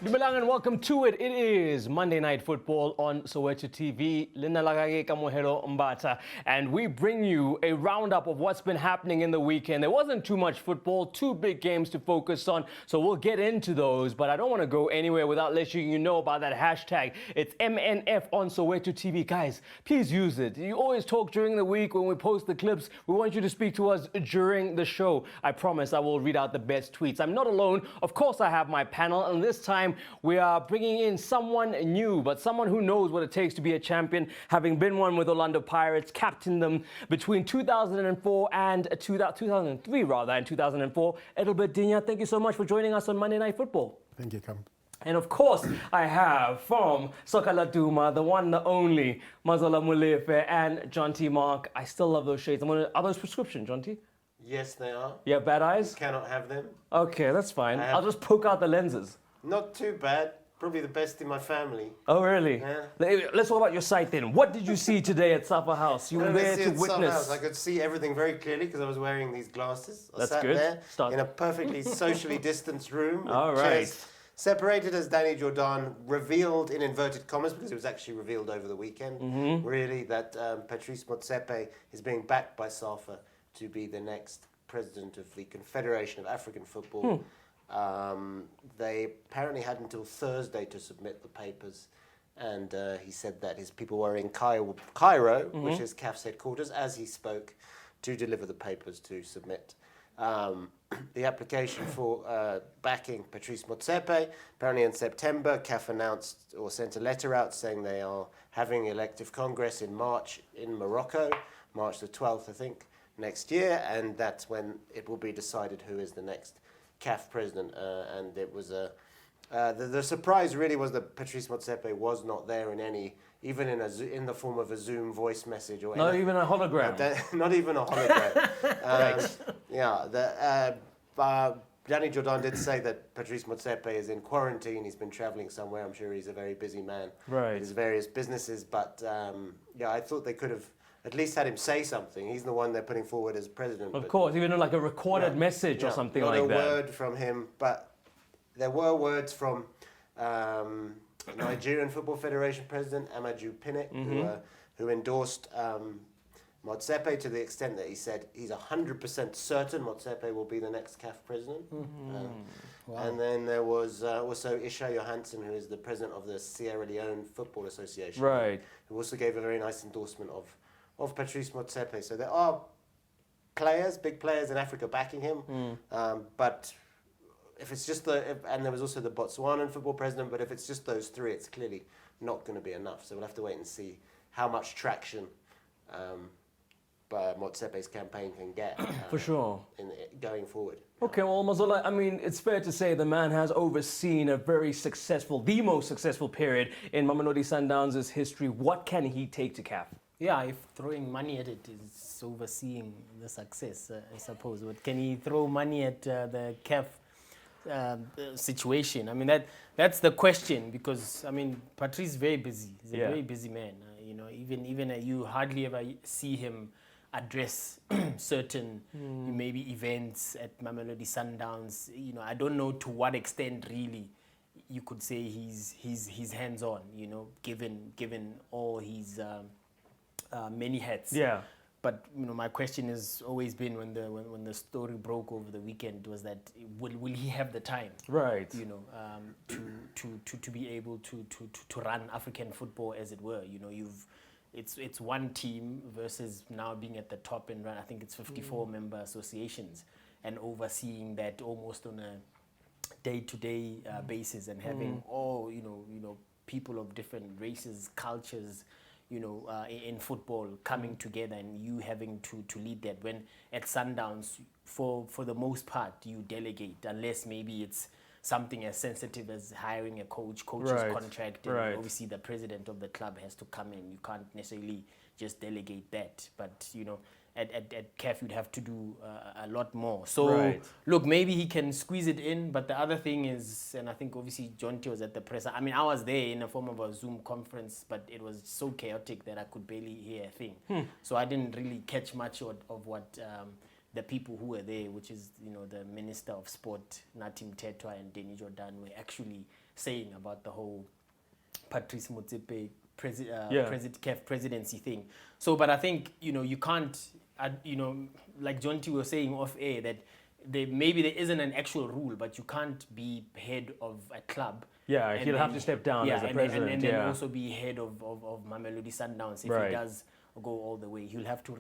Dumelang and welcome to it. It is Monday Night Football on Soweto TV. Lina lagake kamohelo mbata, and we bring you a roundup of what's been happening in the weekend. There wasn't too much football, two big games to focus on, so we'll get into those. But I don't want to go anywhere without letting you know about that hashtag. It's MNFonSowetoTV. Guys, please use it. You always talk during the week when we post the clips. We want you to speak to us during the show. I promise I will read out the best tweets. I'm not alone. Of course, I have my panel, and this time we are bringing in someone new, but someone who knows what it takes to be a champion, having been one with Orlando Pirates, captained them between 2004 and 2003 rather, and 2004. Edelbert Dinya, thank you so much for joining us on Monday Night Football. Thank you, Cam. And of course, I have from Sokala Duma, the one, the only, Mazola Mulefe and John T. Mark. I still love those shades. Are those prescription, John T? Yes, they are. You have bad eyes? You cannot have them. Okay, that's fine. I'll just poke out the lenses. Not too bad. Probably the best in my family. Oh, really? Yeah. Let's talk about your sight then. What did you see today at Supper House? You were there to witness. I could see everything very clearly because I was wearing these glasses. I sat good. there in a perfectly socially distanced room. With All right. chairs separated, as Danny Jordan revealed in inverted commas, because it was actually revealed over the weekend, really, that Patrice Motsepe is being backed by SAFA to be the next president of the Confederation of African Football. They apparently had until Thursday to submit the papers, and he said that his people were in Cairo, which is CAF's headquarters, as he spoke, to deliver the papers to submit the application for backing Patrice Motsepe. Apparently in September, CAF announced or sent a letter out saying they are having elective congress in March in Morocco, March the 12th, I think, next year, and that's when it will be decided who is the next CAF president, and it was the surprise really was that Patrice Motsepe was not there in any, even in the form of a Zoom voice message or not even a hologram. Not even a hologram. Danny Jordan did say that Patrice Motsepe is in quarantine. He's been traveling somewhere. I'm sure he's a very busy man. Right. With his various businesses, but I thought they could have at least had him say something. He's the one they're putting forward as president. Of course, even like a recorded message or something like that. Not a word from him, but there were words from Nigerian Football Federation President Amaju Pinnick, who endorsed Motsepe to the extent that he said he's 100% certain Motsepe will be the next CAF president. Wow. And then there was also Isha Johansson, who is the president of the Sierra Leone Football Association, who also gave a very nice endorsement of Patrice Motsepe. So there are players, big players in Africa backing him, but if it's just and there was also the Botswanan football president, but if it's just those three, it's clearly not going to be enough. So we'll have to wait and see how much traction Motsepe's campaign can get for sure going forward. Okay, well, Mazola, I mean, it's fair to say the man has overseen a very successful, the most successful period in Mamelodi Sundowns' history. What can he take to CAF? Yeah, if throwing money at it is overseeing the success, I suppose. But can he throw money at the CAF situation? I mean, that's the question, because I mean, Patrice is very busy. He's a very busy man. Even you hardly ever see him address certain maybe events at Mamelodi Sundowns. I don't know to what extent really you could say he's hands on. Given all his many hats. Yeah. But my question has always been when the story broke over the weekend was that will he have the time? Right. To be able to run African football, as it were. It's one team versus now being at the top and run. I think it's 54 member associations, and overseeing that almost on a day-to-day basis, and having all people of different races, cultures, in football coming together, and you having to lead that. When at Sundowns, for the most part, you delegate, unless maybe it's something as sensitive as hiring a coach's contract, and obviously the president of the club has to come in. You can't necessarily just delegate that. But at CAF, you'd have to do a lot more. So, Right. look, maybe he can squeeze it in, but the other thing is, and I think obviously John T was at the press. I mean, I was there in a form of a Zoom conference, but it was so chaotic that I could barely hear a thing. So I didn't really catch much of what the people who were there, which is, the Minister of Sport, Natim Tetwa and Danny Jordan, were actually saying about the whole Patrice Motsepe CAF presidency thing. So, but I think, you can't, like John T was saying off air, that maybe there isn't an actual rule, but you can't be head of a club. Yeah, he'll have to step down as the president. And then also be head of Mamelodi Sundowns if he does go all the way. He'll have to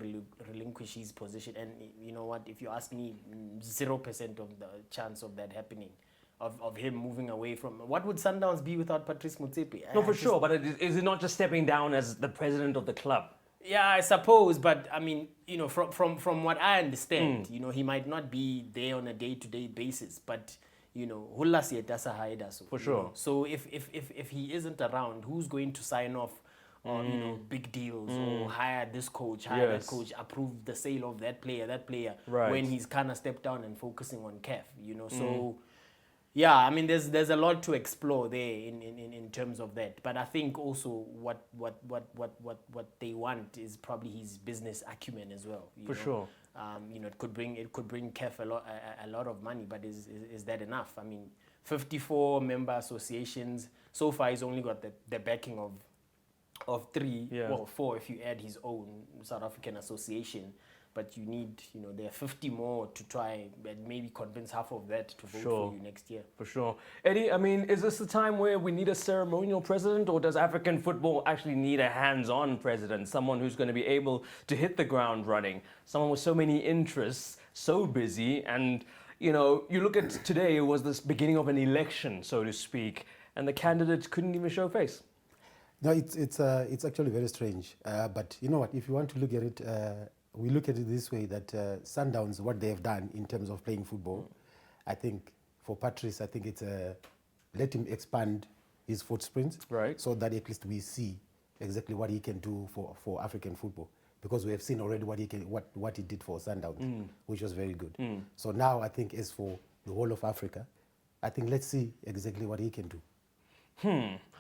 relinquish his position. And you know what? If you ask me, 0% of the chance of that happening. Of him moving away from... What would Sundowns be without Patrice Motsepe? No, for sure. But is it not just stepping down as the president of the club? Yeah, I suppose. But, I mean, from what I understand, he might not be there on a day-to-day basis. But, for sure. So if he isn't around, who's going to sign off on, big deals or hire this coach, hire that coach, approve the sale of that player, when he's kind of stepped down and focusing on CAF, So... Yeah, I mean, there's a lot to explore there in terms of that. But I think also what they want is probably his business acumen as well. For sure. It could bring CAF a lot of money, but is that enough? I mean, 54 member associations. So far, he's only got the backing of 3, well, 4 if you add his own South African association. But you need, there are 50 more to try and maybe convince half of that to vote for you next year. For sure. Eddie, I mean, is this the time where we need a ceremonial president, or does African football actually need a hands-on president, someone who's going to be able to hit the ground running, someone with so many interests, so busy, and, you look at today, it was this beginning of an election, so to speak, and the candidates couldn't even show face. No, it's actually very strange. But you know what, if you want to look at it, we look at it this way, that Sundowns, what they have done in terms of playing football, I think for Patrice, I think it's let him expand his footprints, right? So that at least we see exactly what he can do for African football, because we have seen already what he did for Sundowns, which was very good. So now I think as for the whole of Africa, I think let's see exactly what he can do.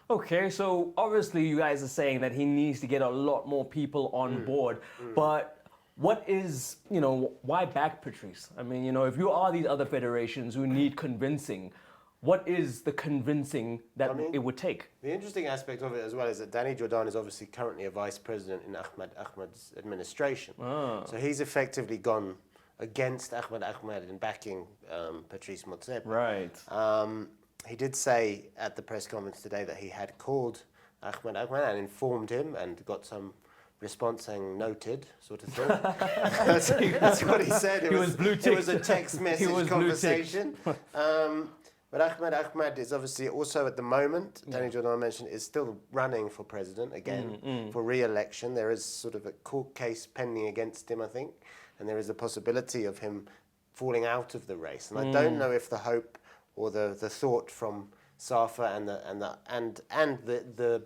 Okay, so obviously you guys are saying that he needs to get a lot more people on board, but what is, why back Patrice? I mean, if you are these other federations who need convincing, what is the convincing that it would take? The interesting aspect of it as well is that Danny Jordan is obviously currently a vice president in Ahmed's administration. So he's effectively gone against Ahmed in backing Patrice Motsepe. Right. He did say at the press conference today that he had called Ahmed and informed him and got some response saying noted, sort of thing. That's what he said. It was a text message conversation. But Ahmed is obviously also at the moment, Danny Jordan mentioned, is still running for president again for re-election. There is sort of a court case pending against him, I think, and there is a possibility of him falling out of the race. And I don't know if the hope or the thought from SAFA and the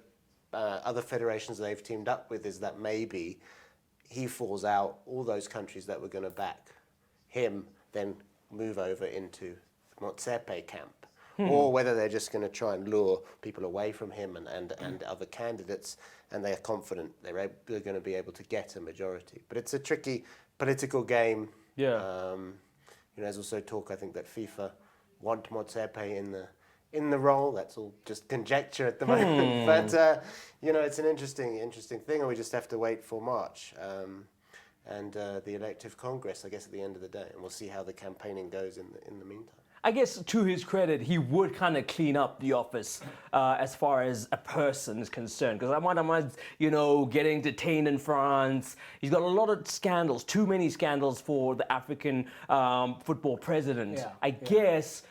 other federations they've teamed up with is that maybe he falls out, all those countries that were going to back him then move over into the Motsepe camp. Or whether they're just going to try and lure people away from him and other candidates, and they're confident they're going to be able to get a majority. But it's a tricky political game. Yeah. There's also talk, I think, that FIFA want Motsepe in the role. That's all just conjecture at the moment. But, it's an interesting thing, and we just have to wait for March and the elective Congress, I guess, at the end of the day. And we'll see how the campaigning goes in the meantime. I guess to his credit, he would kind of clean up the office as far as a person is concerned. Because Ahmad's, getting detained in France. He's got a lot of scandals, too many scandals for the African football president. Yeah, I guess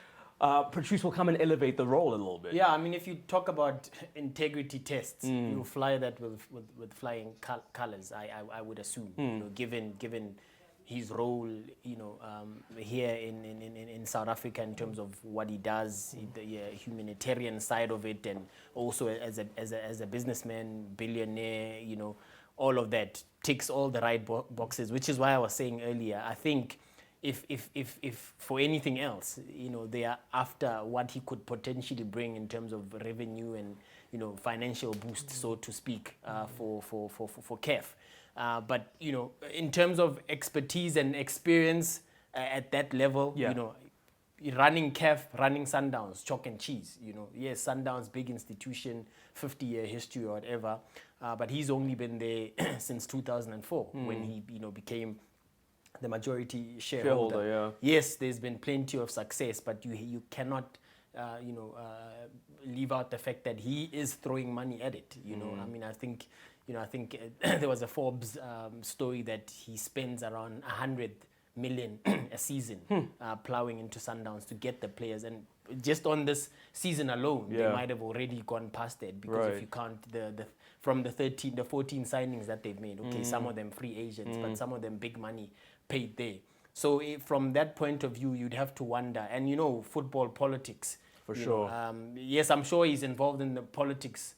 Patrice will come and elevate the role a little bit. Yeah, I mean, if you talk about integrity tests, you fly that with flying colors, I would assume, given his role, here in South Africa in terms of what he does, the humanitarian side of it, and also as a businessman, billionaire, all of that ticks all the right boxes, which is why I was saying earlier, I think if for anything else, you know, they are after what he could potentially bring in terms of revenue and, you know, financial boost, so to speak, for CAF. But, you know, in terms of expertise and experience at that level, you know, running CAF, running Sundowns, chalk and cheese, you know. Yes, Sundowns, big institution, 50-year history or whatever, but he's only been there since 2004 when he, you know, became the majority shareholder. Yes, there's been plenty of success, but you cannot, you know, leave out the fact that he is throwing money at it. You know, I mean, I think there was a Forbes story that he spends around 100 million a season plowing into Sundowns to get the players, and just on this season alone, they might have already gone past it, because if you count from the 14 signings that they've made, okay, some of them free agents, but some of them big money paid there. So from that point of view, you'd have to wonder, and you know, football politics. For sure. Yes, I'm sure he's involved in the politics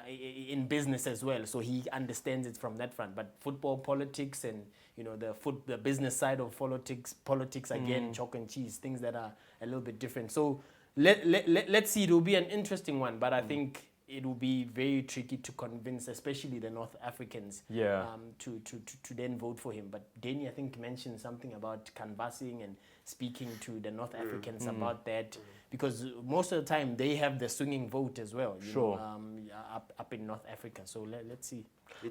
in business as well, so he understands it from that front. But football politics and, you know, the business side of politics again, chalk and cheese, things that are a little bit different. So let's see. It will be an interesting one, but I think it will be very tricky to convince, especially the North Africans, to then vote for him. But Danny, I think, mentioned something about canvassing and speaking to the North Africans about that, because most of the time they have the swinging vote as well, you know, up in North Africa. So let's see. He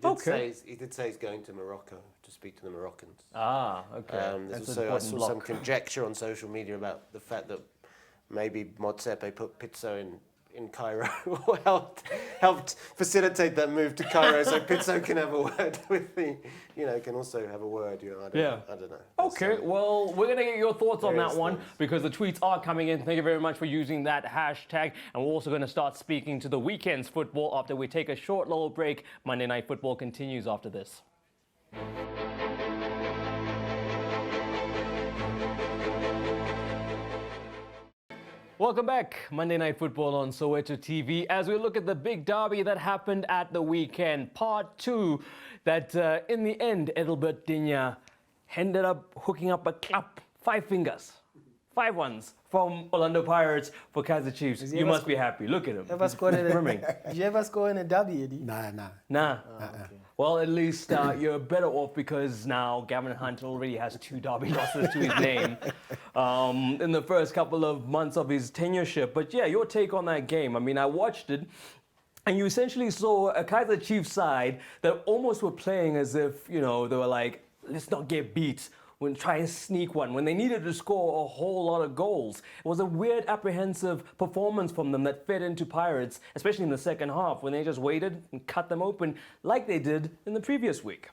did say he's going to Morocco to speak to the Moroccans. Ah, okay. There's also, I saw some conjecture on social media about the fact that maybe Motsepe put Pitso in Cairo, or helped facilitate that move to Cairo, so Pitso can have a word with the, you know, can also have a word, you know, I don't know. Okay, well, we're going to get your thoughts on that one, things. because the tweets are coming in. Thank you very much for using that hashtag. And we're also going to start speaking to the weekend's football after we take a short little break. Monday Night Football continues after this. Welcome back. Monday Night Football on Soweto TV as we look at the big derby that happened at the weekend. Part 2, that in the end, Edelbert Dinya ended up hooking up a clap, 5 fingers, 5 ones from Orlando Pirates for Kaizer Chiefs. You must be happy. Look at him. Did you ever score in a derby, Eddie? Nah. Okay. Well, at least you're better off, because now Gavin Hunt already has 2 derby losses to his name in the first couple of months of his tenureship. But yeah, your take on that game. I mean, I watched it, and you essentially saw a Kaizer Chiefs side that almost were playing as if, you know, they were like, let's not get beat. When try and sneak one, when they needed to score a whole lot of goals. It was a weird, apprehensive performance from them that fed into Pirates, especially in the second half, when they just waited and cut them open like they did in the previous week.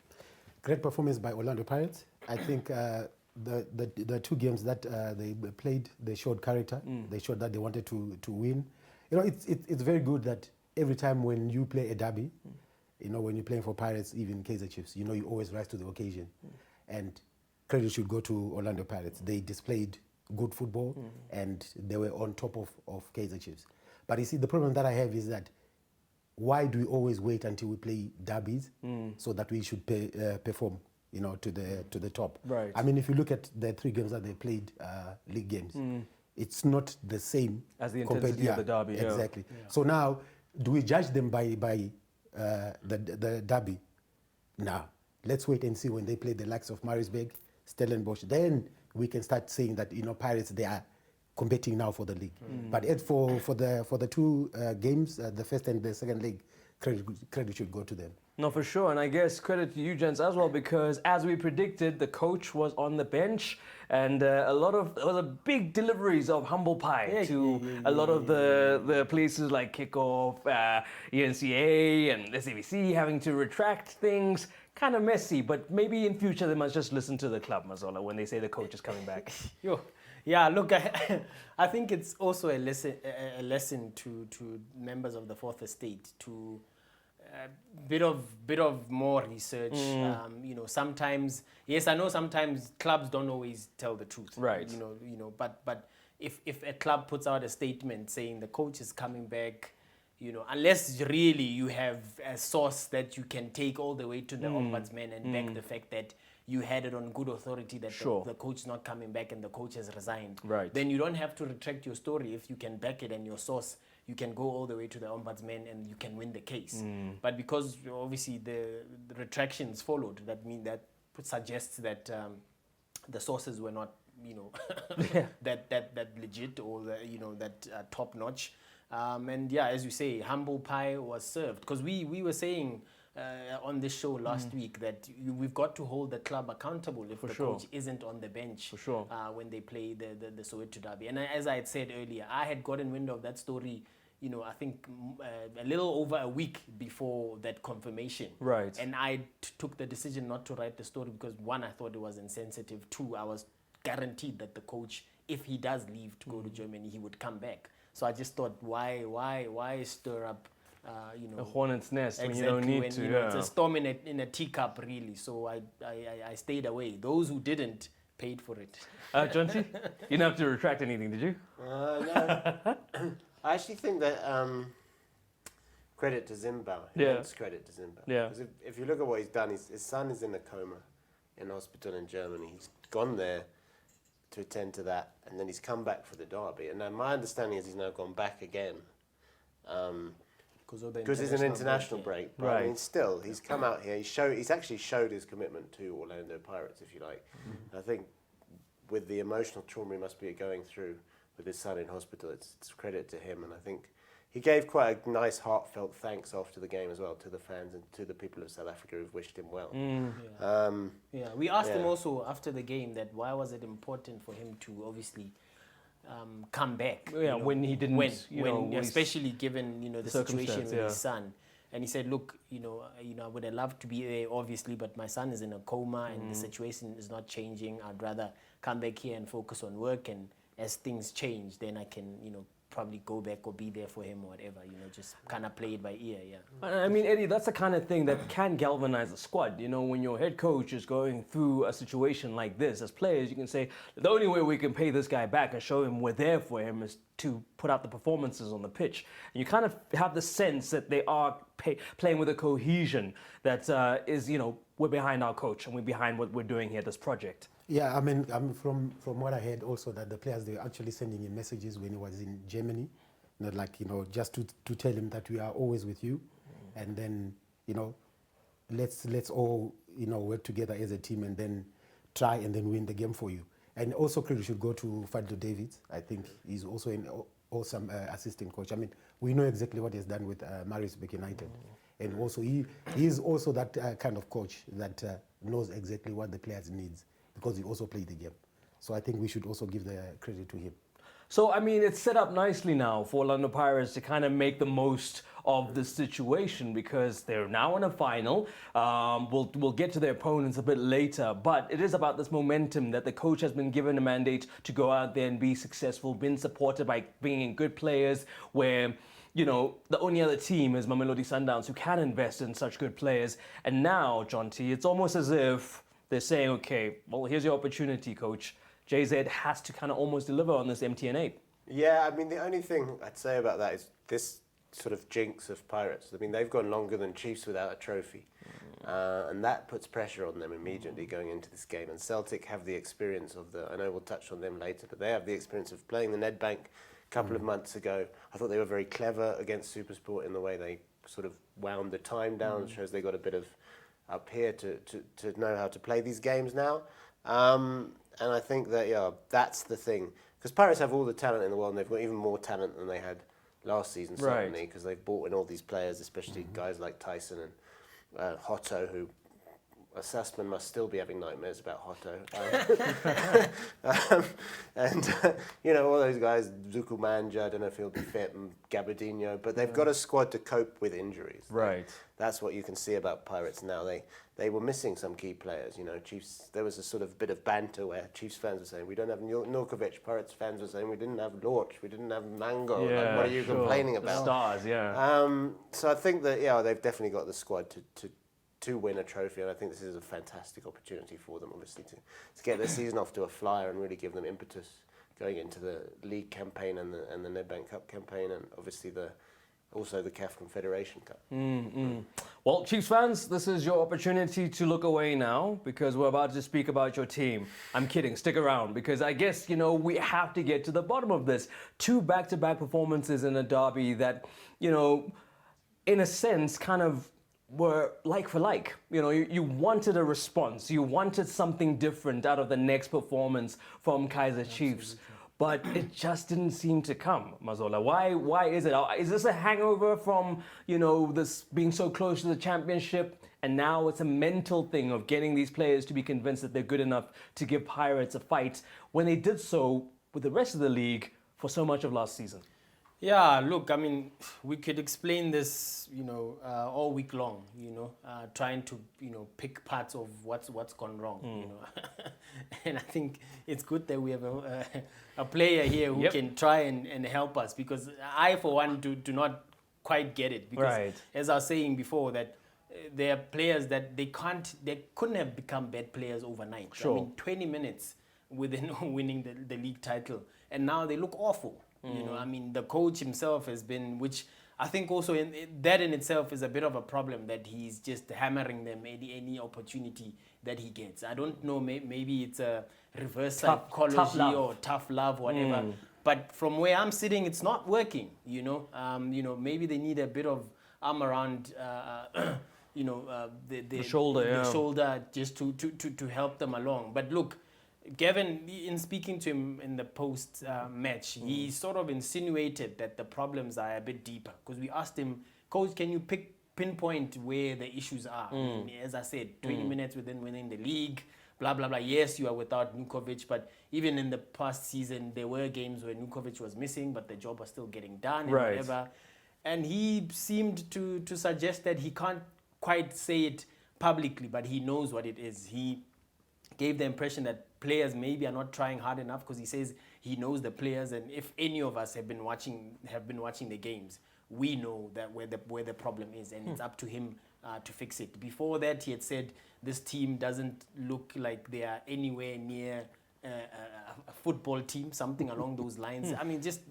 Great performance by Orlando Pirates. I think the 2 games that they played, they showed character. They showed that they wanted to win. You know, it's very good that every time when you play a derby, you know, when you're playing for Pirates, even Kaizer Chiefs, you know, you always rise to the occasion. And credit should go to Orlando Pirates. They displayed good football and they were on top of Kaizer Chiefs. But you see, the problem that I have is that why do we always wait until we play derbies so that we should perform, you know, to the top? Right. I mean, if you look at the 3 games that they played, league games, it's not the same as the intensity of the derby. Exactly. Yeah. So now, do we judge them by the derby? Now, let's wait and see when they play the likes of Maritzburg, Stellenbosch. Then we can start saying that, you know, Pirates, they are competing now for the league. But for the 2 games, the first and the second leg, credit should go to them. No, for sure. And I guess credit to you, gents, as well, because as we predicted, the coach was on the bench, and there was a big deliveries of humble pie to a lot of the places like Kickoff, ENCA, and SABC having to retract things. Kind of messy, but maybe in future they must just listen to the club, Mazola, when they say the coach is coming back. Yeah, look, I think it's also a lesson to members of the Fourth Estate to bit of more research. You know, sometimes, yes, I know sometimes clubs don't always tell the truth. Right. You know, but if a club puts out a statement saying the coach is coming back, You know, unless really you have a source that you can take all the way to the ombudsman and back the fact that you had it on good authority that the coach is not coming back and the coach has resigned. Right. Then you don't have to retract your story if you can back it and your source, you can go all the way to the ombudsman and you can win the case. But because obviously the retractions followed, that suggests that the sources were not, you know, that legit or that top notch. And yeah, as you say, humble pie was served, because we were saying on this show last week that we've got to hold the club accountable if the coach isn't on the bench when they play the Soweto derby. And as I had said earlier, I had gotten wind of that story, you know, I think a little over a week before that confirmation. Right. And I took the decision not to write the story because, one, I thought it was insensitive. Two, I was guaranteed that the coach, if he does leave to go to Germany, he would come back. So I just thought, why stir up, a hornet's nest when you don't need to. You know, it's a storm in a teacup, really. So I stayed away. Those who didn't paid for it. Jonty, you didn't have to retract anything, did you? No. I actually think that credit to Zimbabwe. Immense credit to Zimbabwe. Yeah. Because if you look at what he's done, his son is in a coma in hospital in Germany. He's gone there to attend to that, and then he's come back for the derby. And now my understanding is he's now gone back again because it's an international break. But I mean, still, he's come out here. He's actually showed his commitment to Orlando Pirates, if you like. I think with the emotional trauma he must be going through with his son in hospital, it's credit to him. And I think he gave quite a nice, heartfelt thanks after the game as well to the fans and to the people of South Africa who've wished him well. We asked him also after the game that why was it important for him to obviously come back? Yeah, when he didn't, especially given the situation with his son. And he said, look, I would have loved to be there, obviously, but my son is in a coma and the situation is not changing. I'd rather come back here and focus on work, and as things change, then I can, probably go back or be there for him or whatever, just kind of play it by ear, I mean, Eddie, that's the kind of thing that can galvanize a squad. When your head coach is going through a situation like this, as players, you can say, the only way we can pay this guy back and show him we're there for him is to put out the performances on the pitch. And you kind of have the sense that they are playing with a cohesion that is, we're behind our coach and we're behind what we're doing here, this project. Yeah, I mean, from what I heard also that the players, they were actually sending him messages when he was in Germany, not like, just to tell him that we are always with you, and then, let's all, work together as a team and then try and then win the game for you. And also credit should go to Fadlu Davids. I think he's also an awesome assistant coach. I mean, we know exactly what he's done with Maritzburg United. And also he is also that kind of coach that knows exactly what the players needs, because he also played the game. So I think we should also give the credit to him. So, I mean, it's set up nicely now for Orlando Pirates to kind of make the most of the situation, because they're now in a final. We'll get to their opponents a bit later, but it is about this momentum that the coach has been given a mandate to go out there and be successful, been supported by bringing in good players, where the only other team is Mamelodi Sundowns, who can invest in such good players. And now, Jonty, it's almost as if they're saying, okay, well, here's your opportunity, coach. JZ has to kind of almost deliver on this MTN8. Yeah, I mean, the only thing I'd say about that is this sort of jinx of Pirates. I mean, they've gone longer than Chiefs without a trophy. And that puts pressure on them immediately going into this game. And Celtic have the experience of I know we'll touch on them later, but they have the experience of playing the Nedbank a couple of months ago. I thought they were very clever against SuperSport in the way they sort of wound the time down. It shows they got a bit of up here to know how to play these games now. And I think that, that's the thing. Because Pirates have all the talent in the world, and they've got even more talent than they had last season, certainly, because they've brought in all these players, especially guys like Tyson and Hotto, who a Sussman must still be having nightmares about Hotto. All those guys, Zuku Manja, I don't know if he'll be fit, and Gabardino, but they've got a squad to cope with injuries. Right. That's what you can see about Pirates now. They were missing some key players. Chiefs, there was a sort of bit of banter where Chiefs fans were saying, we don't have Nurkovic. Pirates fans were saying, we didn't have Lorch, we didn't have Mango. Yeah, what are you complaining about? Stars, yeah. So I think that, they've definitely got the squad to win a trophy, and I think this is a fantastic opportunity for them, obviously, to get their season off to a flyer and really give them impetus going into the league campaign and the Nedbank Cup campaign, and obviously the also the CAF Confederation Cup. Well, Chiefs fans, this is your opportunity to look away now because we're about to speak about your team. I'm kidding, stick around because I guess, we have to get to the bottom of this. 2 back-to-back performances in a derby that, in a sense, kind of were like for like. You wanted a response. You wanted something different out of the next performance from Kaizer Chiefs. But it just didn't seem to come, Mazola. Why is it? Is this a hangover from, this being so close to the championship? And now it's a mental thing of getting these players to be convinced that they're good enough to give Pirates a fight when they did so with the rest of the league for so much of last season. Yeah, look, I mean, we could explain this, all week long, trying to, pick parts of what's gone wrong, And I think it's good that we have a player here who can try and help us because I, for one, do not quite get it. Because as I was saying before, that there are players that they couldn't have become bad players overnight. Sure. I mean, 20 minutes within winning the league title, and now they look awful. I mean, the coach himself has been, which I think also that in itself is a bit of a problem, that he's just hammering them any opportunity that he gets. I don't know, maybe it's a reverse psychology or tough love, whatever. But from where I'm sitting, it's not working. Maybe they need a bit of arm around, the shoulder, just to help them along. But look, Gavin, in speaking to him in the post-match, he sort of insinuated that the problems are a bit deeper. Because we asked him, Coach, can you pinpoint where the issues are? As I said, 20 minutes within winning the league, blah, blah, blah. Yes, you are without Nukovic, but even in the past season, there were games where Nukovic was missing, but the job was still getting done and whatever. And he seemed to suggest that he can't quite say it publicly, but he knows what it is. He gave the impression that players maybe are not trying hard enough because he says he knows the players, and if any of us have been watching the games, we know that where the problem is, and it's up to him to fix it. Before that, he had said this team doesn't look like they are anywhere near a football team, something along those lines. I mean, just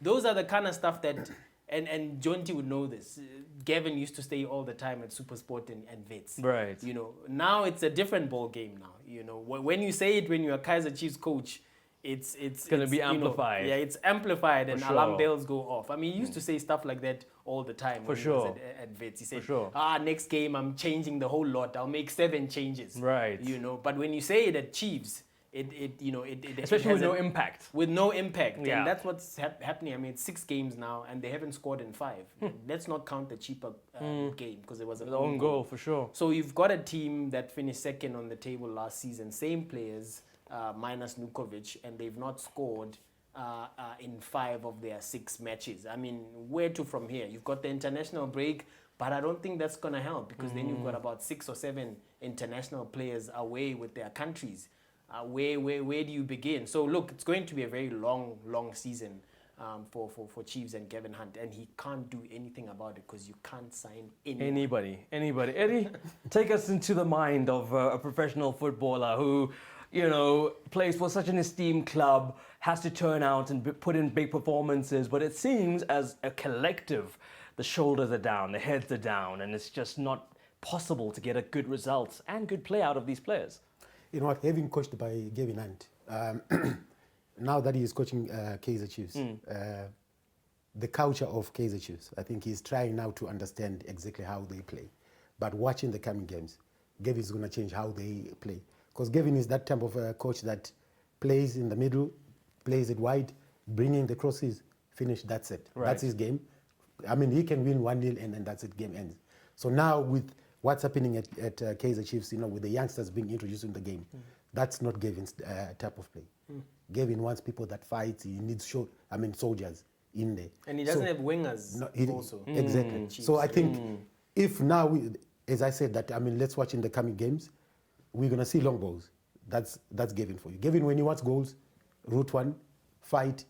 those are the kind of stuff that. And Jonty would know this. Gavin used to stay all the time at SuperSport and Vets. Right. Now it's a different ball game now. When you say it when you're a Kaizer Chiefs coach, it's going to be amplified. It's amplified and alarm bells go off. I mean, he used to say stuff like that all the time when he was at Vets. He said, next game I'm changing the whole lot. I'll make 7 changes. Right. But when you say it at Chiefs, especially with no impact. With no impact. Yeah. And that's what's happening. I mean, it's 6 games now, and they haven't scored in 5. Let's not count the cheaper game, because it was an own goal for sure. So you've got a team that finished second on the table last season, same players, minus Nukovic, and they've not scored in 5 of their 6 matches. I mean, where to from here? You've got the international break, but I don't think that's going to help, because then you've got about 6 or 7 international players away with their countries. Where do you begin? So look, it's going to be a very long season for Chiefs and Gavin Hunt, and he can't do anything about it because you can't sign anyone. Anybody. Eddie, take us into the mind of a professional footballer who, plays for such an esteemed club, has to turn out and put in big performances, but it seems as a collective, the shoulders are down, the heads are down, and it's just not possible to get a good result and good play out of these players. You know what, having coached by Gavin Hunt, now that he is coaching Kaizer Chiefs, the culture of Kaizer Chiefs, I think he's trying now to understand exactly how they play. But watching the coming games, Gavin is going to change how they play. Because Gavin is that type of coach that plays in the middle, plays it wide, bringing the crosses, finish, that's it. Right. That's his game. I mean, he can win 1-0 and then that's it, game ends. So now with what's happening at Kaizer Chiefs, with the youngsters being introduced in the game, that's not Gavin's type of play. Gavin wants people that fight. He needs soldiers in there. And he doesn't have wingers also. Exactly. So I think if now, as I said, that let's watch in the coming games, we're going to see long balls. That's Gavin for you. Gavin, when he wants goals, route one, fight.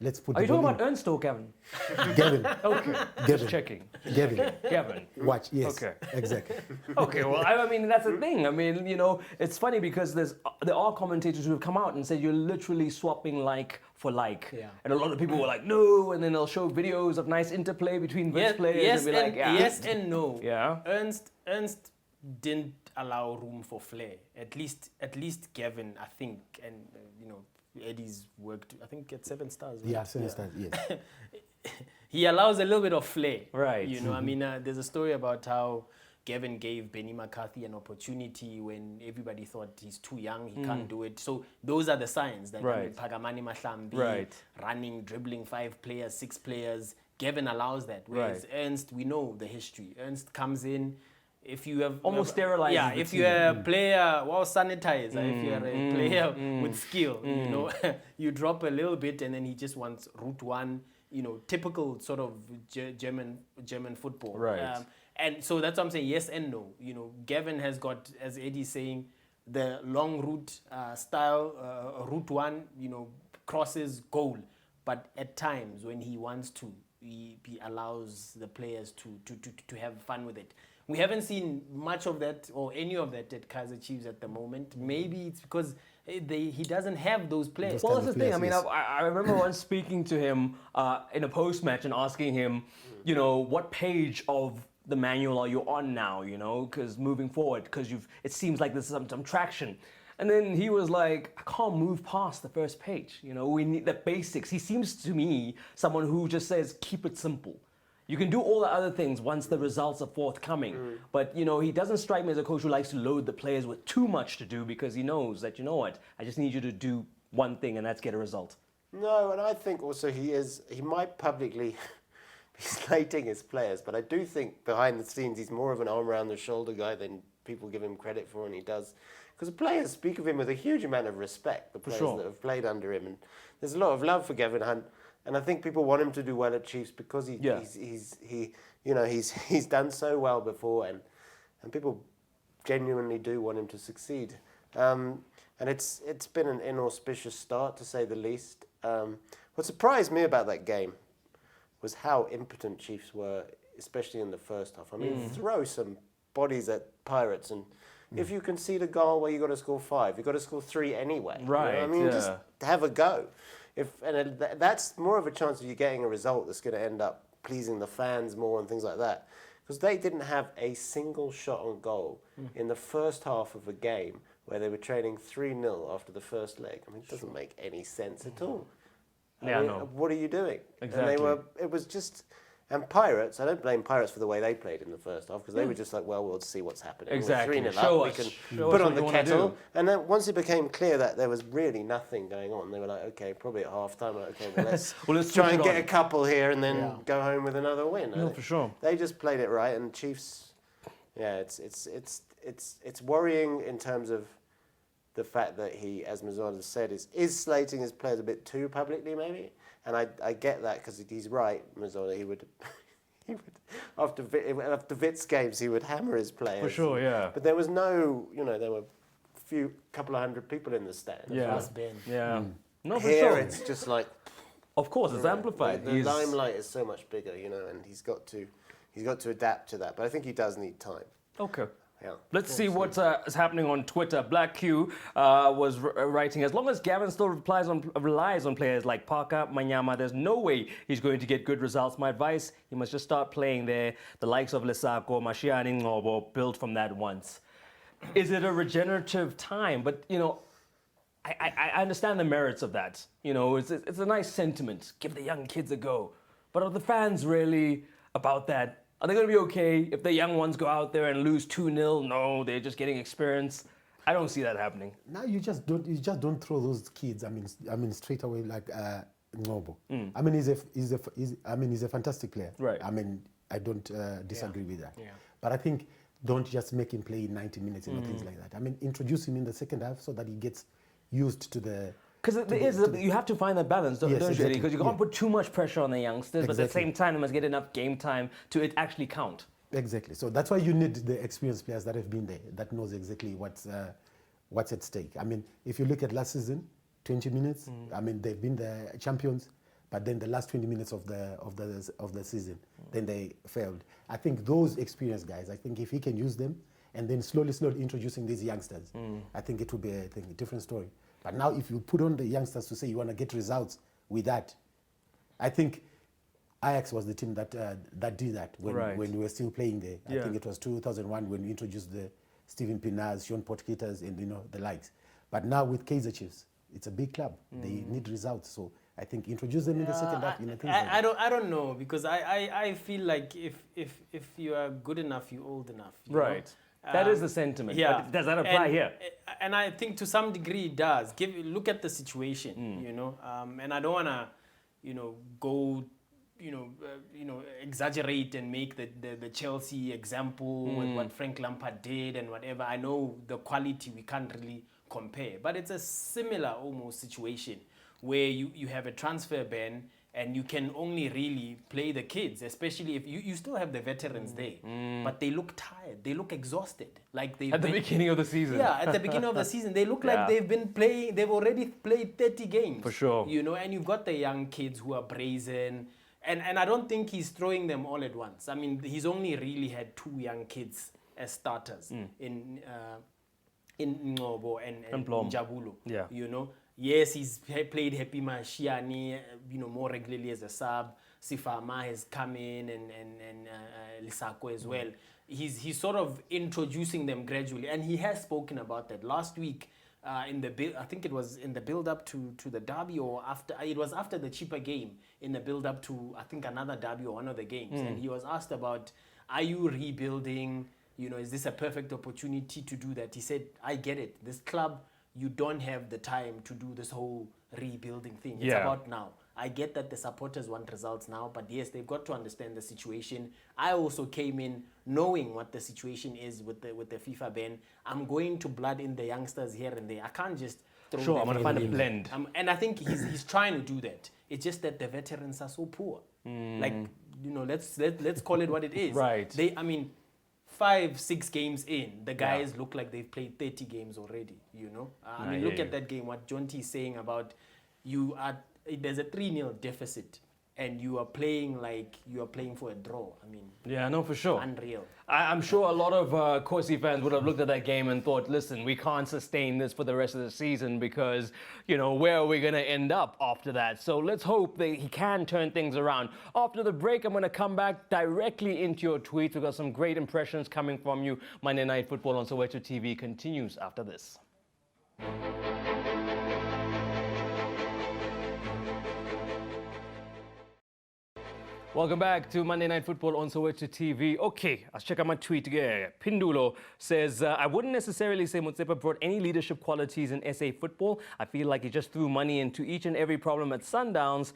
Let's put. Are you talking about Ernst or Gavin? Gavin. Okay. Gavin. Just checking. Gavin. Watch. Yes. Okay. Exactly. Okay. Well, I mean that's the thing. I mean, it's funny because there are commentators who have come out and said you're literally swapping like for like. Yeah. And a lot of people were like, no, and then they'll show videos of nice interplay between Wits players yes, and be like, yeah. yes and no. Yeah. Ernst didn't allow room for flair. At least Gavin, I think, and you know, Eddie's worked, I think, at 7 Stars. Right? Yeah, 7 Stars, yes. He allows a little bit of flair. Right. You know, I mean, there's a story about how Gavin gave Benny McCarthy an opportunity when everybody thought he's too young, he can't do it. So those are the signs that Right. Pagamani Mahlambi, Right. running, dribbling 5 players, 6 players, Gavin allows that. Whereas Right. Ernst, we know the history. Ernst comes in, if you have Almost sterilizes yeah, the if team. you're a player, well, sanitizer. If you're a player with skill, you know, you drop a little bit, and then he just wants route one. You know, typical sort of German football. Right. And so that's what I'm saying. Yes and no. You know, Gavin has got, as Eddie's saying, the long route style, route one. You know, crosses goal. But at times when he wants to, he allows the players to have fun with it. We haven't seen much of that or any of that at Kaizer Chiefs at the moment. Maybe it's because he doesn't have those players. Well, that's the thing. I mean, Yes. I remember once speaking to him in a post-match and asking him, you know, what page of the manual are you on now, you know, because moving forward, because it seems like there's some traction. And then he was like, I can't move past the first page. You know, we need the basics. He seems to me someone who just says, keep it simple. You can do all the other things once the results are forthcoming. But, you know, he doesn't strike me as a coach who likes to load the players with too much to do because he knows that, you know what, I just need you to do one thing and that's get a result. No, and I think also he might publicly be slating his players, but I do think behind the scenes he's more of an arm around the shoulder guy than people give him credit for, and he does. Because the players speak of him with a huge amount of respect, the players that have played under him. And there's a lot of love for Gavin Hunt. And I think people want him to do well at Chiefs because he's done so well before, and people genuinely do want him to succeed. And it's been an inauspicious start, to say the least. What surprised me about that game was how impotent Chiefs were, especially in the first half. I mean, throw some bodies at Pirates, and if you concede a goal where you got to score 5, you got to score 3 anyway. Right. You know what I mean, just have a go. That's more of a chance of you getting a result that's going to end up pleasing the fans more and things like that. Because they didn't have a single shot on goal in the first half of a game where they were trailing 3-0 after the first leg. I mean, it doesn't make any sense at all. I mean, what are you doing? Exactly. And it was just... And Pirates, I don't blame Pirates for the way they played in the first half, because they were just like, well, we'll see what's happening. Exactly. We're 3-0 Show up, us. we can Show put us on what the you wanna kettle. do. And then once it became clear that there was really nothing going on, they were like, okay, probably at half-time, okay, well, let's Let's try switch and it get on. a couple here and then go home with another win. No, for sure. They just played it right, and Chiefs, yeah, it's worrying in terms of the fact that he, as Mazzola said, is slating his players a bit too publicly, maybe. And I get that, because he's right, Mazzola. He would after Wits games, he would hammer his players. For sure, yeah. But there was no, you know, there were couple of hundred people in the stand. Yeah. Yeah. No, for Here sure. it's just like, Of course, it's amplified. the limelight is so much bigger, you know, and he's got to adapt to that. But I think he does need time. Okay. Yeah. Let's see what is happening on Twitter. Black Q was writing, as long as Gavin still relies on players like Parker, Manyama, there's no way he's going to get good results. My advice, he must just start playing there. The likes of Lesako, Mashiane Ngobo, built from that once. Is it a regenerative time? But, you know, I understand the merits of that. You know, it's a nice sentiment. Give the young kids a go. But are the fans really about that? Are they going to be okay if the young ones go out there and lose 2-0? No, they're just getting experience. I don't see that happening. Now you just don't throw those kids. I mean straight away like Ngobo. I mean he's a fantastic player. Right. I mean I don't disagree with that. Yeah. But I think don't just make him play 90 minutes and things like that. I mean introduce him in the second half so that he gets used to the. Because you have to find that balance, don't you? Exactly. Because you can't put too much pressure on the youngsters, but at the same time, they must get enough game time to it actually count. Exactly. So that's why you need the experienced players that have been there, that knows exactly what's at stake. I mean, if you look at last season, 20 minutes. I mean, they've been the champions, but then the last 20 minutes of the season, then they failed. I think those experienced guys, I think if he can use them and then slowly introducing these youngsters, I think it will be a different story. But now if you put on the youngsters to say you want to get results with that. I think Ajax was the team that did that when we were still playing there. I think it was 2001 when we introduced the Steven Pienaars, Sean Potgieter's, and the likes. But now with Kaizer Chiefs, it's a big club. They need results. So I think introduce them in the second half. I don't know, because I feel like if you are good enough, you're old enough. You know? That is the sentiment. Yeah. But does that apply here? And I think to some degree it does. Look at the situation, you know. And I don't want to, go, exaggerate and make the Chelsea example with what Frank Lampard did and whatever. I know the quality we can't really compare, but it's a similar almost situation where you have a transfer ban and you can only really play the kids, especially if you still have the veterans there, but they look tired, they look exhausted, like they at the beginning of the season. Yeah, at the beginning of the season, they look like they've already played 30 games. For sure. And you've got the young kids who are brazen, and I don't think he's throwing them all at once. I mean, he's only really had 2 young kids as starters in Ngobo and Bloem. Jabulo. Yeah. Yes, he's played Happy Mashiani, more regularly as a sub. Sifama has come in and Lisako as well. He's sort of introducing them gradually, and he has spoken about that last week. I think it was in the build-up to the derby, or after. It was after the cheaper game in the build-up to, I think, another derby or one of the games. And he was asked about, are you rebuilding? Is this a perfect opportunity to do that? He said, I get it. This club, you don't have the time to do this whole rebuilding thing. It's about now. I get that the supporters want results now, but yes, they've got to understand the situation. I also came in knowing what the situation is with the FIFA ban. I'm going to blood in the youngsters here and there. I can't just throw them I'm going to find a blend. And I think he's trying to do that. It's just that the veterans are so poor. Let's call it what it is. Right. 5-6 games in, the guys look like they've played 30 games already, look at that game, what Jonty is saying about there's a 3-0 deficit and you are playing like you are playing for a draw. I mean, yeah, no, for sure. Unreal. I'm sure a lot of Corsi fans would have looked at that game and thought, listen, we can't sustain this for the rest of the season because, where are we going to end up after that? So let's hope that he can turn things around. After the break, I'm going to come back directly into your tweets. We've got some great impressions coming from you. Monday Night Football on Soweto TV continues after this. Welcome back to Monday Night Football on Soweto TV. Okay, let's check out my tweet again. Pindulo says, I wouldn't necessarily say Motsepe brought any leadership qualities in SA football. I feel like he just threw money into each and every problem at Sundowns.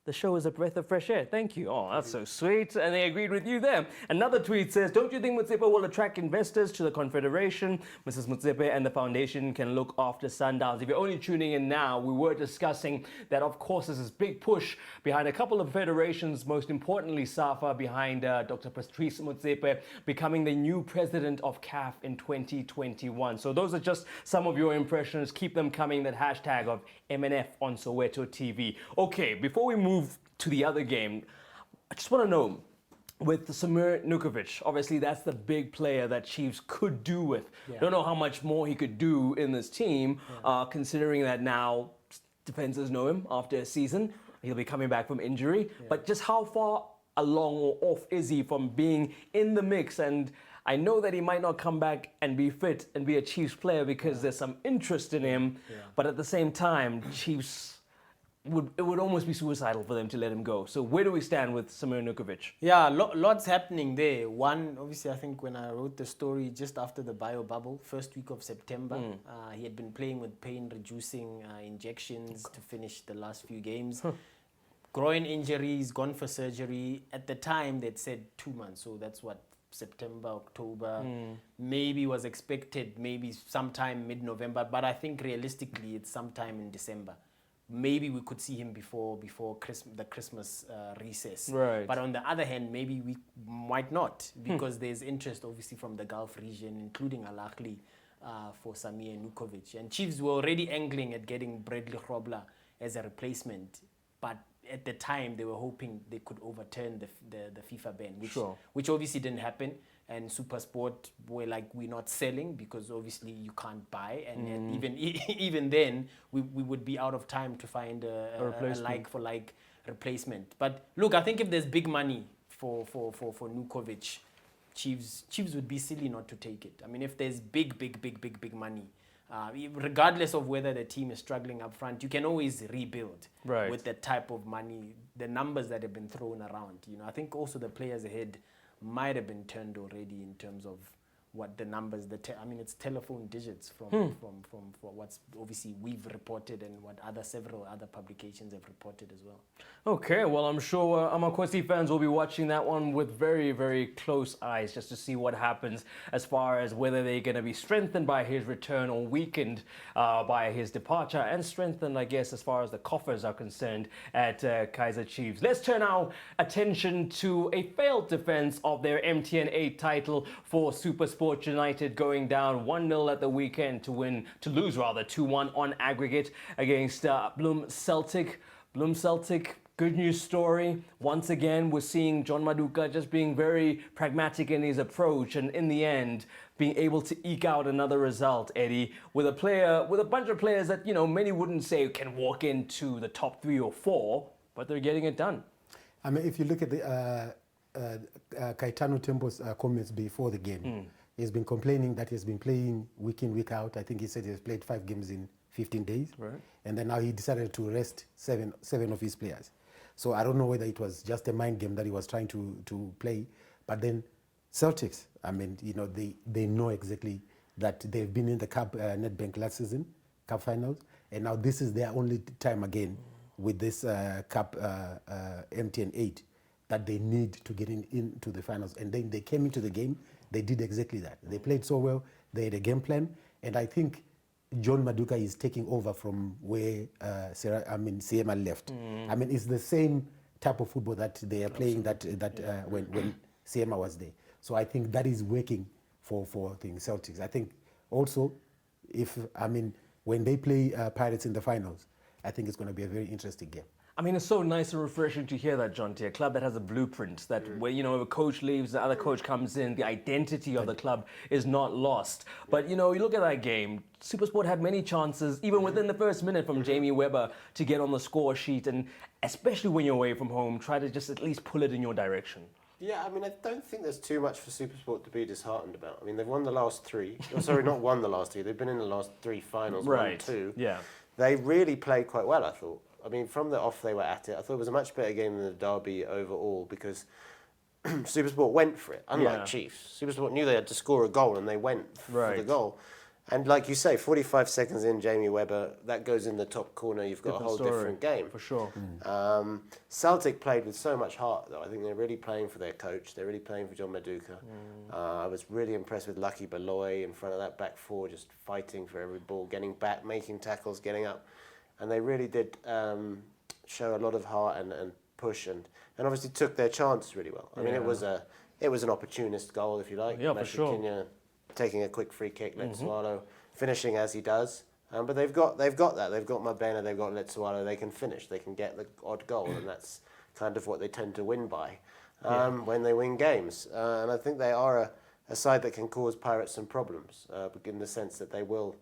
The show is a breath of fresh air. Thank you. Oh, that's so sweet. And they agreed with you there. Another tweet says, don't you think Motsepe will attract investors to the Confederation? Mrs. Motsepe and the foundation can look after Sundowns. If you're only tuning in now, we were discussing that, of course, there's this big push behind a couple of federations, most importantly, SAFA, behind Dr. Patrice Motsepe becoming the new president of CAF in 2021. So those are just some of your impressions. Keep them coming, that hashtag of MNFonSowetoTV. Okay, before we move to the other game, I just want to know, with Samir Nukovic, obviously that's the big player that Chiefs could do with. Don't know how much more he could do in this team, considering that now defenders know him after a season. He'll be coming back from injury. But just how far along or off is he from being in the mix? And I know that he might not come back and be fit and be a Chiefs player because there's some interest in him. But at the same time, Chiefs... it would almost be suicidal for them to let him go. So where do we stand with Samir Nukovic? Yeah, lots happening there. One, obviously, I think when I wrote the story just after the bio bubble, first week of September, he had been playing with pain-reducing injections to finish the last few games. Groin injuries, gone for surgery. At the time, they'd said 2 months. So that's what, September, October. Maybe was expected, maybe sometime mid-November. But I think realistically, it's sometime in December. Maybe we could see him before the Christmas recess. Right. But on the other hand, maybe we might not, because there's interest obviously from the Gulf region, including Al Ahly, for Samir Nukovic. And Chiefs were already angling at getting Bradley Grobler as a replacement. But at the time they were hoping they could overturn the FIFA ban, which Sure. which obviously didn't happen. And SuperSport were like, we're not selling because obviously you can't buy, and even then we would be out of time to find a like for like replacement. But look, I think if there's big money for Nukovic, Chiefs would be silly not to take it. I mean, if there's big money, regardless of whether the team is struggling up front, you can always rebuild with that type of money. The numbers that have been thrown around, I think also the players ahead might have been turned already in terms of what the numbers, it's telephone digits from what's obviously we've reported and what several other publications have reported as well. Okay, well, I'm sure Amakosi fans will be watching that one with very, very close eyes just to see what happens as far as whether they're going to be strengthened by his return or weakened by his departure, and strengthened, I guess, as far as the coffers are concerned at Kaizer Chiefs. Let's turn our attention to a failed defense of their MTN8 title for SuperSport United, going down 1-0 at the weekend to lose 2-1 on aggregate against Bloem Celtic. Bloem Celtic, good news story. Once again, we're seeing John Maduka just being very pragmatic in his approach, and in the end, being able to eke out another result, Eddie, with a bunch of players that, many wouldn't say can walk into the top 3 or 4, but they're getting it done. I mean, if you look at the Kaitano Tembo's comments before the game, he's been complaining that he's been playing week in, week out. I think he said he's played 5 games in 15 days. Right. And then now he decided to rest seven of his players. So I don't know whether it was just a mind game that he was trying to play. But then Celtics, I mean, they know exactly that they've been in the Cup Nedbank last season, Cup finals. And now this is their only time again with this Cup MTN8 that they need to get into the finals. And then they came into the game, they did exactly that. They played so well, they had a game plan. And I think John Maduka is taking over from where Siema left. I mean, it's the same type of football that they are playing when Siema was there. So I think that is working for the Celtics. I think also, when they play Pirates in the finals, I think it's going to be a very interesting game. I mean, it's so nice and refreshing to hear that, John T. A club that has a blueprint, that where, if a coach leaves, the other coach comes in, the identity of the club is not lost. But, you look at that game, SuperSport had many chances, even within the first minute, from Jamie Webber to get on the score sheet, and especially when you're away from home, try to just at least pull it in your direction. Yeah, I mean, I don't think there's too much for SuperSport to be disheartened about. I mean, they've won the last 3. Oh, sorry, not won the last 3. They've been in the last 3 finals, right. 1-2. Yeah. They really played quite well, I thought. I mean, from the off they were at it. I thought it was a much better game than the derby overall because SuperSport went for it, unlike Chiefs. SuperSport knew they had to score a goal and they went for the goal. And like you say, 45 seconds in, Jamie Webber, that goes in the top corner. You've got a whole different game. For sure. Celtic played with so much heart, though. I think they're really playing for their coach. They're really playing for John Maduka. I was really impressed with Lucky Beloy in front of that back 4, just fighting for every ball, getting back, making tackles, getting up. And they really did show a lot of heart and push and obviously took their chance really well. I mean, it was an opportunist goal, if you like. Yeah, for sure. Kenya taking a quick free kick, Letsualo finishing as he does. But they've got that. They've got Mabena, they've got Letsualo. They can finish. They can get the odd goal, and that's kind of what they tend to win by when they win games. And I think they are a side that can cause Pirates some problems in the sense that they will.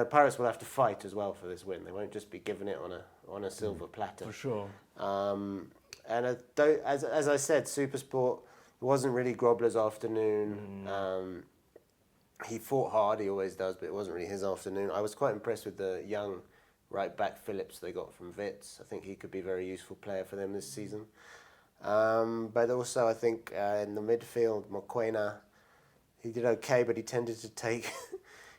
Pirates will have to fight as well for this win. They won't just be given it on a silver platter. For sure. And as I said, SuperSport wasn't really Grobler's afternoon. He fought hard, he always does, but it wasn't really his afternoon. I was quite impressed with the young right back Phillips they got from Wits. I think he could be a very useful player for them this season. But also I think in the midfield, Mokoena, he did okay, but he tended to take...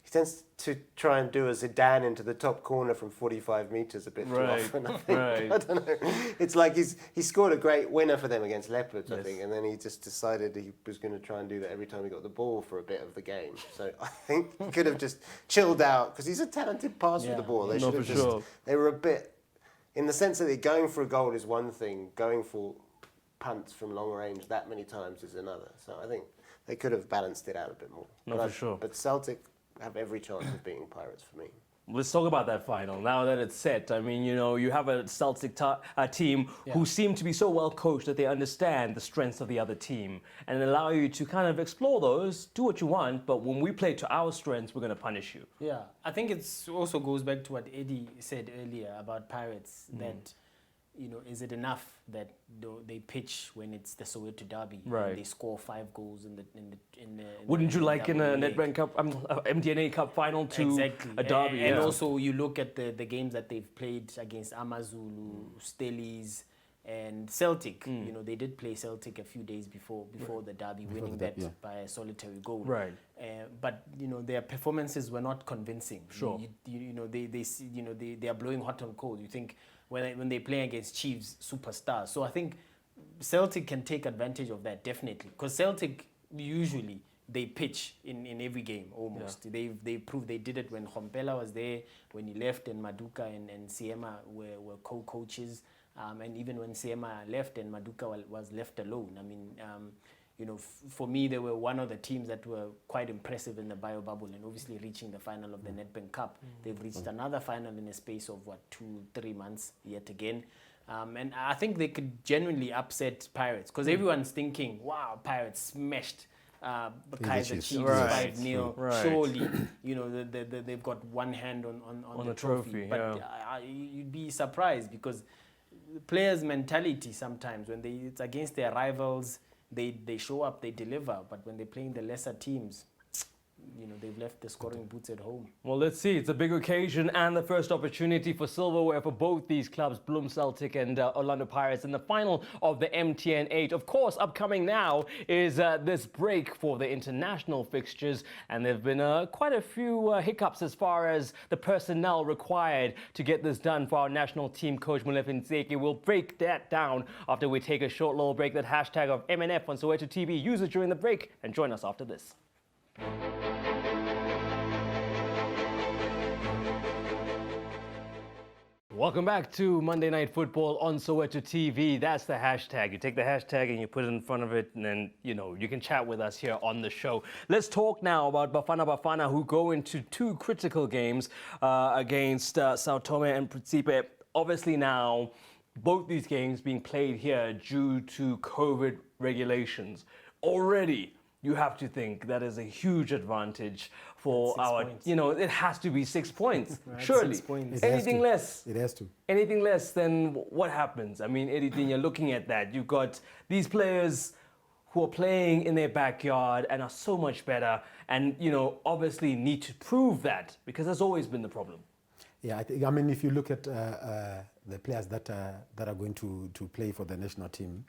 He tends to try and do a Zidane into the top corner from 45 metres a bit too often, I think. I don't know. It's like he scored a great winner for them against Leopards, I think, and then he just decided he was going to try and do that every time he got the ball for a bit of the game. So I think he could have just chilled out, because he's a talented passer with the ball. They should have just... They were a bit... In the sense that going for a goal is one thing, going for punts from long range that many times is another. So I think they could have balanced it out a bit more. But Celtic have every chance of beating Pirates for me. let's talk about that final. Now that it's set, I mean, you have a Celtic team who seem to be so well coached that they understand the strengths of the other team and allow you to kind of explore those, do what you want, but when we play to our strengths, we're going to punish you. Yeah, I think it also goes back to what Eddie said earlier about Pirates, that, is it enough that they pitch when it's the Soweto derby right. and they score 5 goals in the Wouldn't you like in a WA? NetBank Cup, MTN8 Cup final to exactly. a derby? And also you look at the games that they've played against Amazulu, Stellies, and Celtic. They did play Celtic a few days before the derby, winning that by a solitary goal. Right. But their performances were not convincing. Sure. They are blowing hot and cold. You think when they play against Chiefs superstars. So I think Celtic can take advantage of that definitely, because Celtic usually they pitch in every game almost. Yeah. They proved they did it when Khompela was there, when he left, and Maduka and Siema were co-coaches. And even when Siema left and Maduka was left alone, I mean, for me, they were one of the teams that were quite impressive in the bio bubble, and obviously reaching the final of the Nedbank Cup. They've reached another final in a space of 2-3 months yet again. And I think they could genuinely upset Pirates, because everyone's thinking, wow, Pirates smashed Kaizer Chiefs 5-0. Right. Surely, they've got one hand on the trophy. But you'd be surprised, because players' mentality sometimes, when it's against their rivals, they show up, they deliver. But when they're playing the lesser teams, they've left the scoring boots at home. Well, let's see. It's a big occasion and the first opportunity for silverware for both these clubs, Bloem Celtic and Orlando Pirates, in the final of the MTN8. Of course, upcoming now is this break for the international fixtures, and there have been quite a few hiccups as far as the personnel required to get this done for our national team coach, MNFonSowetoTV. We'll break that down after we take a short little break. That hashtag of MNFonSowetoTV. Use it during the break and join us after this. Welcome back to Monday Night Football on Soweto TV. That's the hashtag. You take the hashtag and you put it in front of it, and then, you can chat with us here on the show. Let's talk now about Bafana Bafana, who go into 2 critical games against Tome and Principe. Obviously now, both these games being played here due to COVID regulations. Already, you have to think that is a huge advantage for our, it has to be 6 points, right, surely. 6 points. Anything less. It has to. Anything less, then what happens? I mean, Eddie, you're looking at that. You've got these players who are playing in their backyard and are so much better, and, obviously need to prove that, because that's always been the problem. Yeah, I mean, if you look at the players that are going to play for the national team,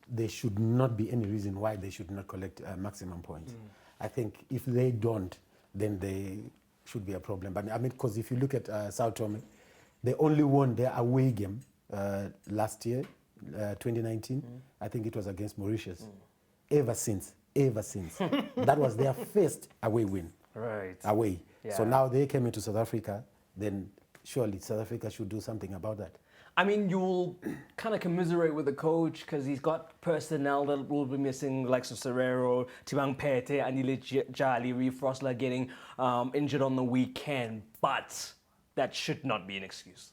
there should not be any reason why they should not collect maximum points. I think if they don't, then they should be a problem. But I mean, because if you look at Tome, they only won their away game last year, 2019. I think it was against Mauritius. Ever since, that was their first away win. Right. Away. Yeah. So now they came into South Africa, then surely South Africa should do something about that. I mean, you'll kind of commiserate with the coach because he's got personnel that will be missing, like Serero, Tibang Pete, Anile Jali, Reeve Frosler getting injured on the weekend. But that should not be an excuse.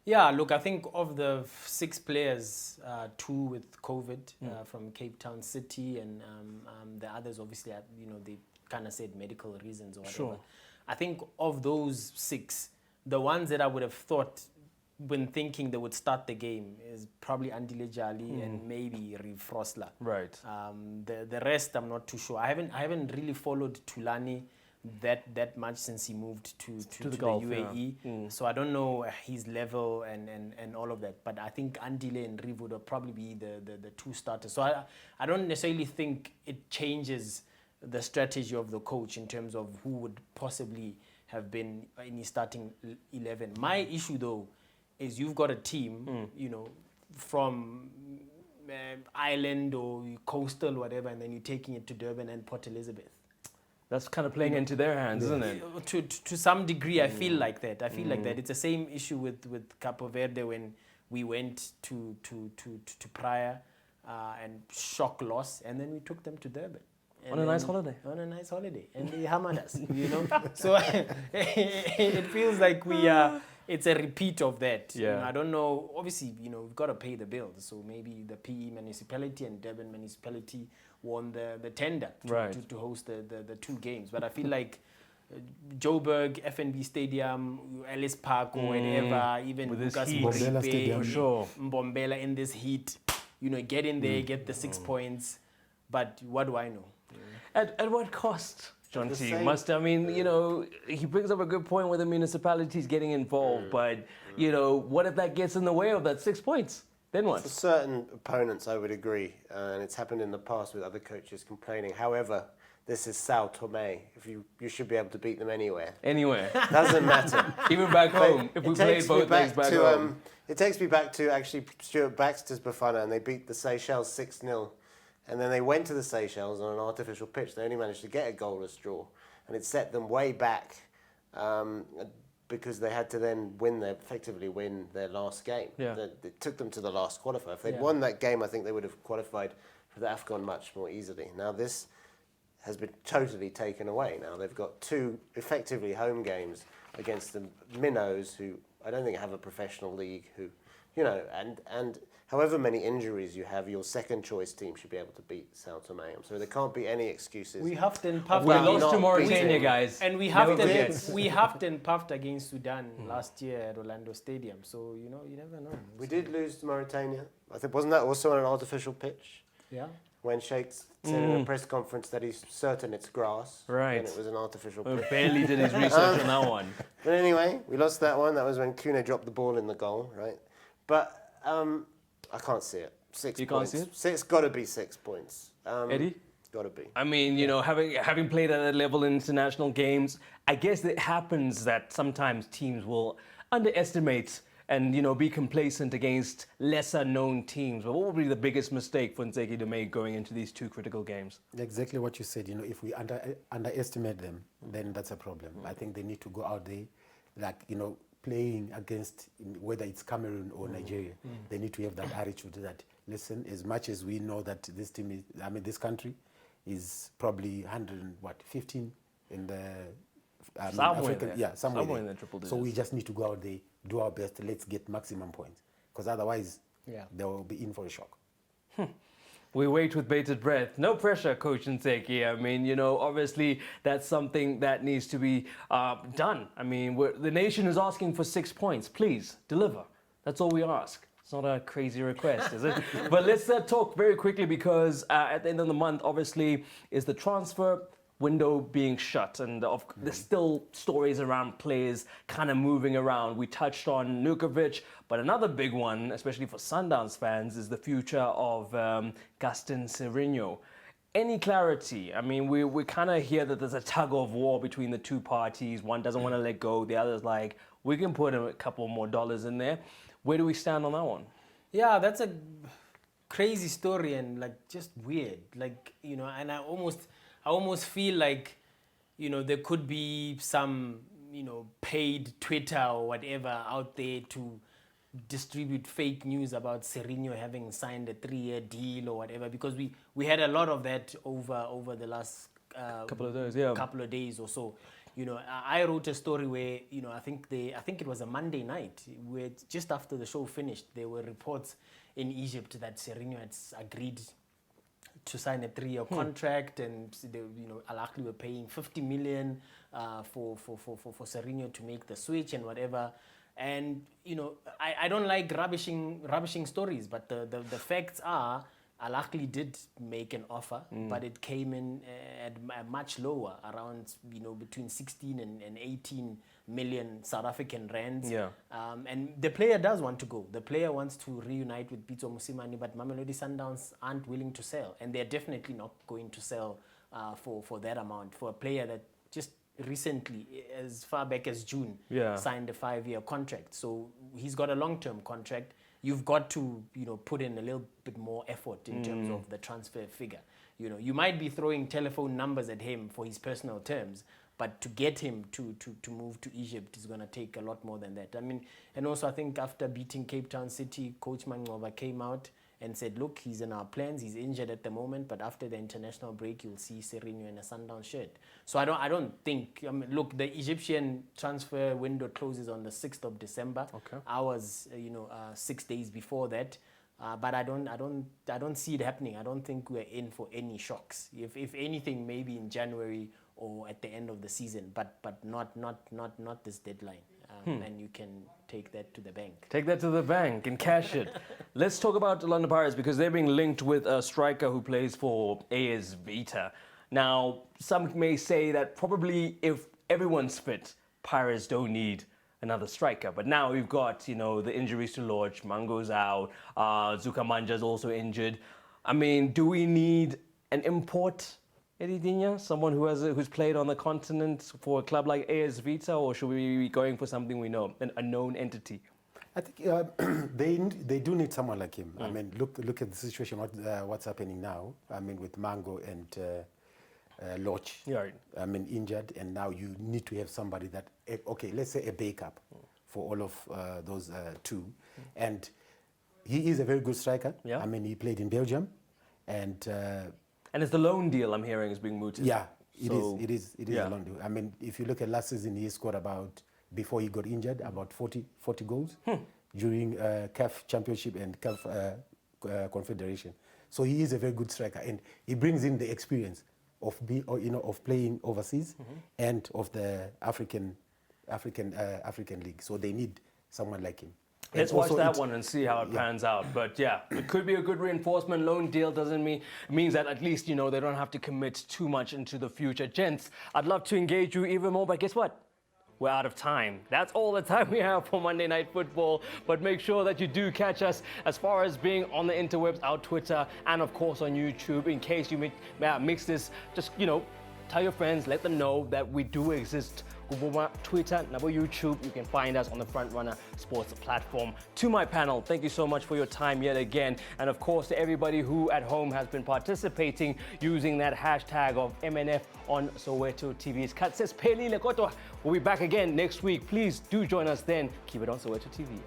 Yeah, look, I think of the 6 players, 2 with COVID from Cape Town City, and the others, obviously, they kind of said medical reasons or whatever. Sure. I think of those 6, the ones that I would have thought when thinking they would start the game is probably Andile Jali and maybe Reeve Frosler. Right. The rest I'm not too sure. I haven't really followed Tulani that much since he moved to the Gulf, UAE. Yeah. So I don't know his level and all of that. But I think Andile and Reeve would probably be the 2 starters. So I don't necessarily think it changes the strategy of the coach in terms of who would possibly have been in his starting 11. My issue though is you've got a team, from Ireland or coastal, whatever, and then you're taking it to Durban and Port Elizabeth. That's kind of playing into their hands, isn't it? To some degree, I feel like that. It's the same issue with Capo Verde when we went to Praia and shock loss, and then we took them to Durban. On a nice holiday. On a nice holiday. And they hammered us, you know. So it feels like it's a repeat of that. Yeah. You know, I don't know. Obviously, you know, we've got to pay the bills. So maybe the PE municipality and Durban municipality won the tender to host the two games. But I feel like Joburg, FNB Stadium, Ellis Park or whatever, even with this Lucas heat. Mbombela Stadium. For sure. Mbombela in this heat, you know, get in there, get the 6 points. But what do I know? At what cost, John The T? same- I mean, you know, he brings up a good point where the municipalities getting involved, but, you know, what if that gets in the way of that 6 points? Then what? For certain opponents, I would agree, and it's happened in the past with other coaches complaining. However, this is Sao Tome. You should be able to beat them anywhere. Anywhere. Doesn't matter. Even back home, if we played both legs back home. It takes me back to actually Stuart Baxter's Bafana, and they beat the Seychelles 6-0. And then they went to the Seychelles on an artificial pitch. They only managed to get a goalless draw. And it set them way back because they had to then effectively win their last game. Yeah. It took them to the last qualifier. If they'd won that game, I think they would have qualified for the AFCON much more easily. Now this has been totally taken away. Now they've got 2 effectively home games against the Minnows, who I don't think have a professional league, who, you know, and however many injuries you have, your second choice team should be able to beat Sao Tome. So there can't be any excuses. We huffed and puffed. We Well, lost not to Mauritania, beating- guys. And we Never huffed and, forget. we huffed and puffed against Sudan last year at Orlando Stadium. So, you know, you never know. We did lose to Mauritania. I think, wasn't that also on an artificial pitch? Yeah. When Sheikh said in a press conference that he's certain it's grass. Right. And it was an artificial Well, pitch. barely did his research on that one. But anyway, we lost that one. That was when Kune dropped the ball in the goal, right? But I can't see it. 6 You can't points. see it? It's got to be 6 points. Eddie? Got to be. I mean, you know, having played at that level in international games, I guess it happens that sometimes teams will underestimate and, you know, be complacent against lesser known teams. But what would be the biggest mistake for Ntseki to make going into these 2 critical games? Exactly what you said. You know, if we underestimate them, then that's a problem. I think they need to go out there, like, you know, playing against whether it's Cameroon or Nigeria. They need to have that attitude that, listen, as much as we know that this team is, I mean, this country is probably 115 in the Somewhere African, there. yeah, somewhere Somewhere there. in the triple So we digits. just need to go out there, do our best. Let's get maximum points, because otherwise, they will be in for a shock. We wait with bated breath. No pressure, Coach Ntseki. I mean, you know, obviously that's something that needs to be done. I mean, the nation is asking for 6 points. Please, deliver. That's all we ask. It's not a crazy request, is it? But let's talk very quickly because at the end of the month, obviously, is the transfer window being shut, and there's still stories around players kind of moving around. We touched on Nukovic, but another big one, especially for Sundowns fans, is the future of Gaston Sirino. Any clarity? I mean, we kind of hear that there's a tug of war between the 2 parties. One doesn't want to let go, the other's like, we can put a couple more dollars in there. Where do we stand on that one? Yeah, that's a crazy story and like just weird. Like, you know, and I almost feel like, you know, there could be some, you know, paid Twitter or whatever out there to distribute fake news about Sirino having signed a 3-year deal or whatever, because we had a lot of that over the last Couple of days or so. You know, I wrote a story where, you know, I think it was a Monday night, where just after the show finished, there were reports in Egypt that Sirino had agreed to sign a 3-year contract, and they, you know, Al Ahly were paying 50 million for Sirino to make the switch and whatever. And, you know, I don't like rubbishing stories, but the facts are Al Ahly did make an offer, but it came in at much lower, around, you know, between 16 and 18 million South African rands. Yeah. And the player does want to go. The player wants to reunite with Pitso Mosimane, but Mamelodi Sundowns aren't willing to sell, and they're definitely not going to sell for that amount for a player that just recently, as far back as June, signed a 5-year contract. So he's got a long-term contract. You've got to, you know, put in a little bit more effort in terms of the transfer figure. You know, you might be throwing telephone numbers at him for his personal terms, but to get him to move to Egypt is going to take a lot more than that. I mean, and also I think after beating Cape Town City, Coach Mangoba came out and said, look, he's in our plans, he's injured at the moment, but after the international break, you'll see Serginho in a Sundown shirt. So I don't think, look, the Egyptian transfer window closes on the 6th of December. Okay. Ours, 6 days before that. But I don't see it happening. I don't think we're in for any shocks. If anything, maybe in January or at the end of the season, but not this deadline. And you can take that to the bank. Take that to the bank and cash it. Let's talk about the London Pirates because they're being linked with a striker who plays for AS Vita. Now, some may say that probably if everyone's fit, Pirates don't need another striker. But now we've got, the injuries to Lodge, Mango's out, Zukamanja's also injured. I mean, do we need an import, Eddie Dinya, someone who's played on the continent for a club like AS Vita, or should we be going for something we know, a known entity? I think they do need someone like him. I mean, look at the situation, what's happening now. I mean, with Mango and Lodge, Right. I mean, injured, and now you need to have somebody that, okay, let's say a backup for all of those two. And he is a very good striker. Yeah. I mean, he played in Belgium, and it's the loan deal I'm hearing is being mooted. yeah, it So, is yeah. a long deal. I mean, if you look at last season, he scored before he got injured, about 40 goals during CAF Championship and CAF Confederation. So he is a very good striker, and he brings in the experience of playing overseas and of the African League. So they need someone like him. Let's And watch also that one and see how it pans out. But yeah, it could be a good reinforcement. Loan deal means that at least, they don't have to commit too much into the future. Gents, I'd love to engage you even more, but guess what? We're out of time. That's all the time we have for Monday Night Football. But make sure that you do catch us as far as being on the interwebs, our Twitter, and of course on YouTube. In case you mix this, just, tell your friends, let them know that we do exist. Twitter, YouTube, you can find us on the Front Runner Sports platform. To my panel, thank you so much for your time yet again. And of course, to everybody who at home has been participating using that hashtag of MNFonSowetoTV. We'll be back again next week. Please do join us then. Keep it on Soweto TV.